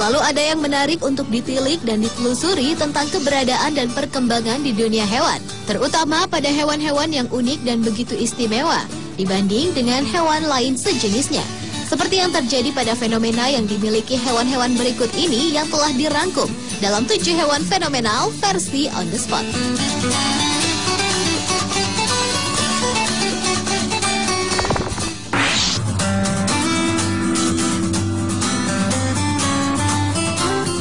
Selalu ada yang menarik untuk ditilik dan ditelusuri tentang keberadaan dan perkembangan di dunia hewan, terutama pada hewan-hewan yang unik dan begitu istimewa dibanding dengan hewan lain sejenisnya. Seperti yang terjadi pada fenomena yang dimiliki hewan-hewan berikut ini yang telah dirangkum dalam 7 hewan fenomenal versi On The Spot.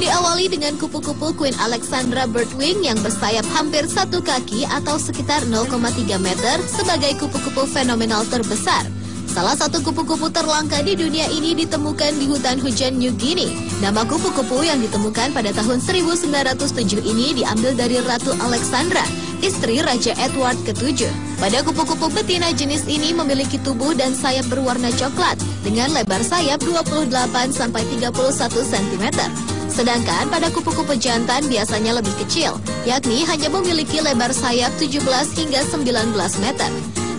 Diawali dengan kupu-kupu Queen Alexandra Birdwing yang bersayap hampir 1 kaki atau sekitar 0,3 meter sebagai kupu-kupu fenomenal terbesar. Salah satu kupu-kupu terlangka di dunia ini ditemukan di hutan hujan New Guinea. Nama kupu-kupu yang ditemukan pada tahun 1907 ini diambil dari Ratu Alexandra, istri Raja Edward ke-7. Pada kupu-kupu betina jenis ini memiliki tubuh dan sayap berwarna coklat dengan lebar sayap 28-31 cm. Sedangkan pada kupu-kupu jantan biasanya lebih kecil, yakni hanya memiliki lebar sayap 17 hingga 19 meter.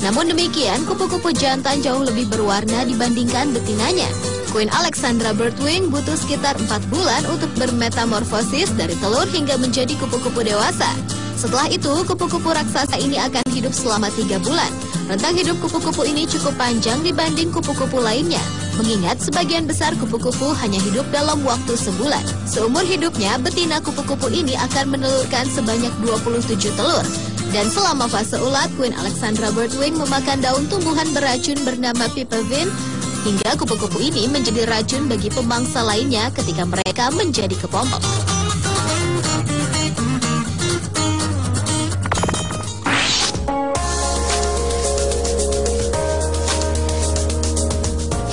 Namun demikian, kupu-kupu jantan jauh lebih berwarna dibandingkan betinanya. Queen Alexandra Birdwing butuh sekitar 4 bulan untuk bermetamorfosis dari telur hingga menjadi kupu-kupu dewasa. Setelah itu, kupu-kupu raksasa ini akan hidup selama 3 bulan. Rentang hidup kupu-kupu ini cukup panjang dibanding kupu-kupu lainnya, mengingat sebagian besar kupu-kupu hanya hidup dalam waktu sebulan. Seumur hidupnya, betina kupu-kupu ini akan menelurkan sebanyak 27 telur. Dan selama fase ulat, Queen Alexandra Birdwing memakan daun tumbuhan beracun bernama pipervine, hingga kupu-kupu ini menjadi racun bagi pemangsa lainnya ketika mereka menjadi kepompong.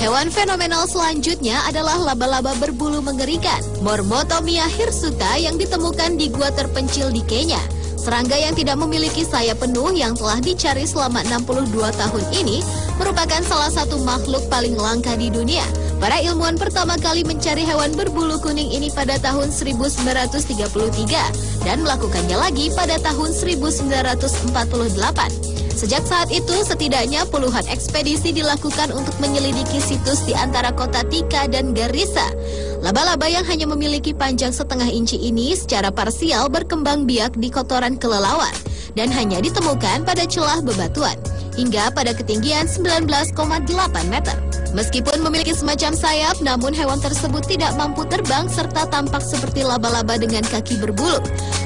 Hewan fenomenal selanjutnya adalah laba-laba berbulu mengerikan, Mormotomia hirsuta yang ditemukan di gua terpencil di Kenya. Serangga yang tidak memiliki sayap penuh yang telah dicari selama 62 tahun ini merupakan salah satu makhluk paling langka di dunia. Para ilmuwan pertama kali mencari hewan berbulu kuning ini pada tahun 1933 dan melakukannya lagi pada tahun 1948. Sejak saat itu, setidaknya puluhan ekspedisi dilakukan untuk menyelidiki situs di antara kota Thika dan Garissa. Laba-laba yang hanya memiliki panjang setengah inci ini secara parsial berkembang biak di kotoran kelelawar dan hanya ditemukan pada celah bebatuan hingga pada ketinggian 19,8 meter. Meskipun memiliki semacam sayap, namun hewan tersebut tidak mampu terbang serta tampak seperti laba-laba dengan kaki berbulu.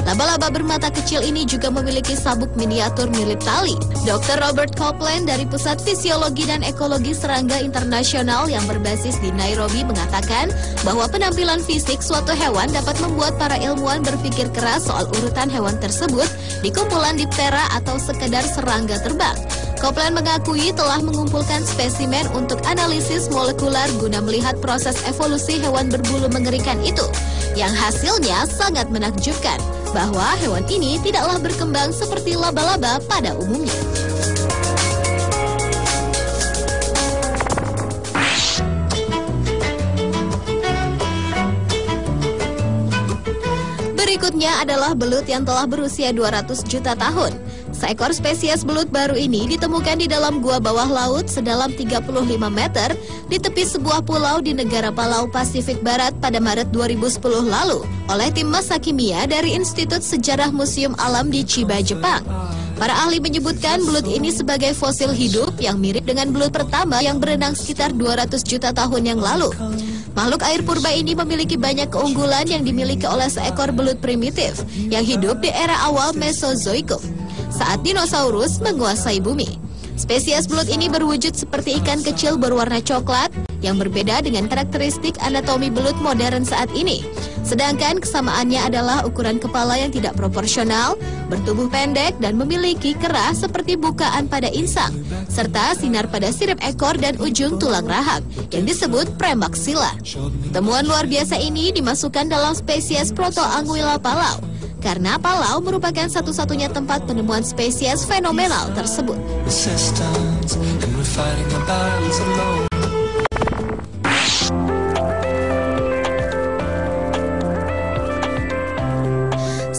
Laba-laba bermata kecil ini juga memiliki sabuk miniatur mirip tali. Dr. Robert Copeland dari Pusat Fisiologi dan Ekologi Serangga Internasional yang berbasis di Nairobi mengatakan bahwa penampilan fisik suatu hewan dapat membuat para ilmuwan berpikir keras soal urutan hewan tersebut di kumpulan diptera atau sekedar serangga terbang. Copeland mengakui telah mengumpulkan spesimen untuk analisis molekular guna melihat proses evolusi hewan berbulu mengerikan itu, yang hasilnya sangat menakjubkan bahwa hewan ini tidaklah berkembang seperti laba-laba pada umumnya. Berikutnya adalah belut yang telah berusia 200 juta tahun. Seekor spesies belut baru ini ditemukan di dalam gua bawah laut sedalam 35 meter di tepi sebuah pulau di negara Palau Pasifik Barat pada Maret 2010 lalu oleh tim massa kimia dari Institut Sejarah Museum Alam di Chiba, Jepang. Para ahli menyebutkan belut ini sebagai fosil hidup yang mirip dengan belut pertama yang berenang sekitar 200 juta tahun yang lalu. Makhluk air purba ini memiliki banyak keunggulan yang dimiliki oleh seekor belut primitif yang hidup di era awal Mesozoikum, saat dinosaurus menguasai bumi. Spesies belut ini berwujud seperti ikan kecil berwarna coklat yang berbeda dengan karakteristik anatomi belut modern saat ini. Sedangkan kesamaannya adalah ukuran kepala yang tidak proporsional, bertubuh pendek dan memiliki kerah seperti bukaan pada insang, serta sinar pada sirip ekor dan ujung tulang rahang yang disebut premaxilla. Temuan luar biasa ini dimasukkan dalam spesies Protoanguilla palau, karena Palau merupakan satu-satunya tempat penemuan spesies fenomenal tersebut.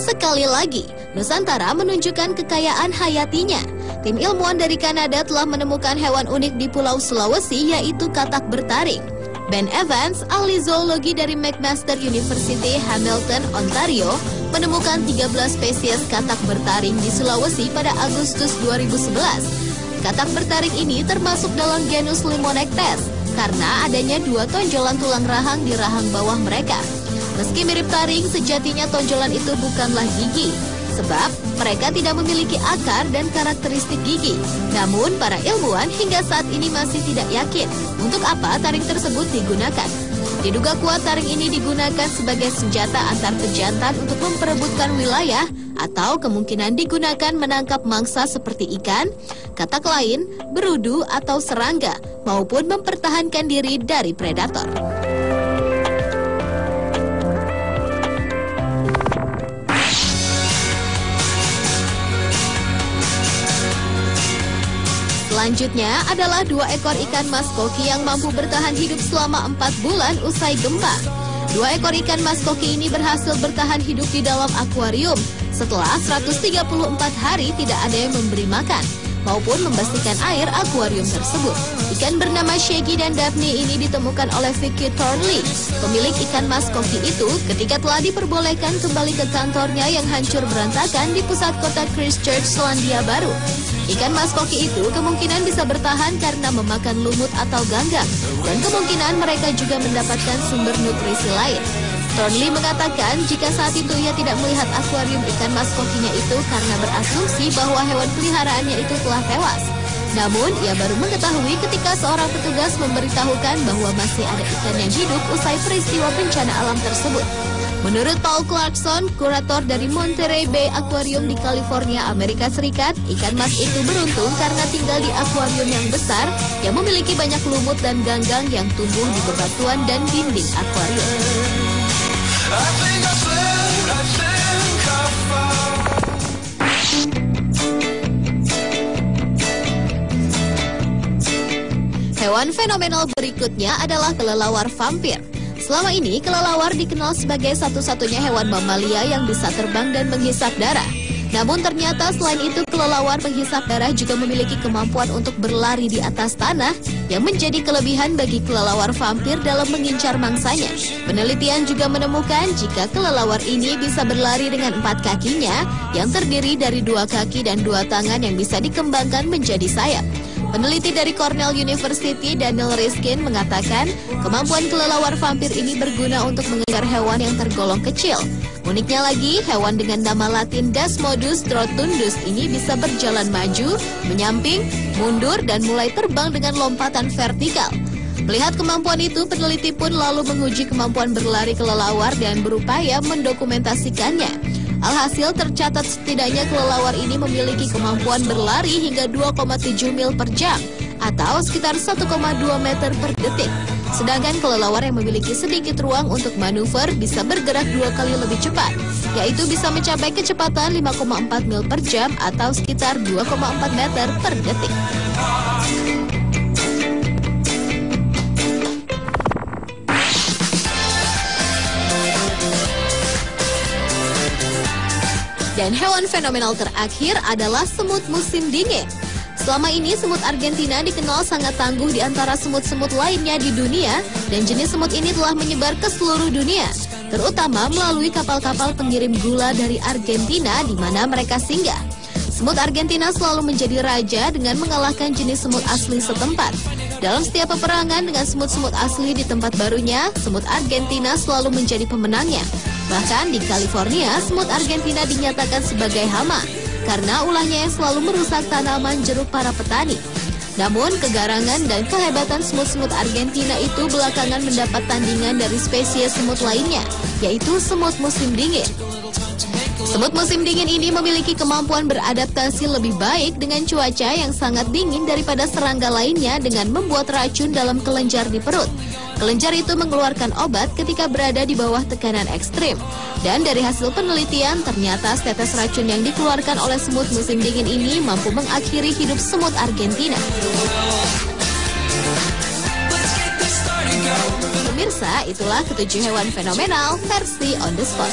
Sekali lagi, Nusantara menunjukkan kekayaan hayatinya. Tim ilmuwan dari Kanada telah menemukan hewan unik di Pulau Sulawesi, yaitu katak bertaring. Ben Evans, ahli zoologi dari McMaster University, Hamilton, Ontario, menemukan 13 spesies katak bertaring di Sulawesi pada Agustus 2011. Katak bertaring ini termasuk dalam genus Limonectes karena adanya 2 tonjolan tulang rahang di rahang bawah mereka. Meski mirip taring, sejatinya tonjolan itu bukanlah gigi, sebab mereka tidak memiliki akar dan karakteristik gigi. Namun, para ilmuwan hingga saat ini masih tidak yakin untuk apa taring tersebut digunakan. Diduga kuat taring ini digunakan sebagai senjata antar pejantan untuk memperebutkan wilayah atau kemungkinan digunakan menangkap mangsa seperti ikan, katak lain, berudu atau serangga, maupun mempertahankan diri dari predator. Selanjutnya adalah 2 ekor ikan mas koki yang mampu bertahan hidup selama 4 bulan usai gempa. 2 ekor ikan mas koki ini berhasil bertahan hidup di dalam akuarium setelah 134 hari tidak ada yang memberi makan maupun membersihkan air akuarium tersebut. Ikan bernama Shaggy dan Daphne ini ditemukan oleh Vicky Thornley, pemilik ikan mas koki itu, ketika telah diperbolehkan kembali ke kantornya yang hancur berantakan di pusat kota Christchurch, Selandia Baru. Ikan mas koki itu kemungkinan bisa bertahan karena memakan lumut atau ganggang, dan kemungkinan mereka juga mendapatkan sumber nutrisi lain. Thornley mengatakan jika saat itu ia tidak melihat akuarium ikan mas kokinya itu karena berasumsi bahwa hewan peliharaannya itu telah tewas. Namun, ia baru mengetahui ketika seorang petugas memberitahukan bahwa masih ada ikan yang hidup usai peristiwa bencana alam tersebut. Menurut Paul Clarkson, kurator dari Monterey Bay Aquarium di California, Amerika Serikat, ikan mas itu beruntung karena tinggal di akuarium yang besar yang memiliki banyak lumut dan ganggang yang tumbuh di bebatuan dan dinding akuarium. Hewan fenomenal berikutnya adalah kelelawar vampir. Selama ini, kelelawar dikenal sebagai satu-satunya hewan mamalia yang bisa terbang dan menghisap darah. Namun ternyata selain itu, kelelawar penghisap darah juga memiliki kemampuan untuk berlari di atas tanah yang menjadi kelebihan bagi kelelawar vampir dalam mengincar mangsanya. Penelitian juga menemukan jika kelelawar ini bisa berlari dengan 4 kakinya yang terdiri dari 2 kaki dan 2 tangan yang bisa dikembangkan menjadi sayap. Peneliti dari Cornell University, Daniel Riskin, mengatakan kemampuan kelelawar vampir ini berguna untuk mengejar hewan yang tergolong kecil. Uniknya lagi, hewan dengan nama latin Desmodus rotundus ini bisa berjalan maju, menyamping, mundur, dan mulai terbang dengan lompatan vertikal. Melihat kemampuan itu, peneliti pun lalu menguji kemampuan berlari kelelawar dan berupaya mendokumentasikannya. Alhasil tercatat setidaknya kelelawar ini memiliki kemampuan berlari hingga 2,7 mil per jam atau sekitar 1,2 meter per detik. Sedangkan kelelawar yang memiliki sedikit ruang untuk manuver bisa bergerak 2 kali lebih cepat, yaitu bisa mencapai kecepatan 5,4 mil per jam atau sekitar 2,4 meter per detik. Dan hewan fenomenal terakhir adalah semut musim dingin. Selama ini semut Argentina dikenal sangat tangguh di antara semut-semut lainnya di dunia, dan jenis semut ini telah menyebar ke seluruh dunia, terutama melalui kapal-kapal pengirim gula dari Argentina di mana mereka singgah. Semut Argentina selalu menjadi raja dengan mengalahkan jenis semut asli setempat. Dalam setiap peperangan dengan semut-semut asli di tempat barunya, semut Argentina selalu menjadi pemenangnya. Bahkan di California, semut Argentina dinyatakan sebagai hama karena ulahnya yang selalu merusak tanaman jeruk para petani. Namun, kegarangan dan kehebatan semut-semut Argentina itu belakangan mendapat tandingan dari spesies semut lainnya, yaitu semut musim dingin. Semut musim dingin ini memiliki kemampuan beradaptasi lebih baik dengan cuaca yang sangat dingin daripada serangga lainnya dengan membuat racun dalam kelenjar di perut. Kelenjar itu mengeluarkan obat ketika berada di bawah tekanan ekstrim. Dan dari hasil penelitian, ternyata tetes racun yang dikeluarkan oleh semut musim dingin ini mampu mengakhiri hidup semut Argentina. Pemirsa, itulah ketujuh hewan fenomenal versi On The Spot.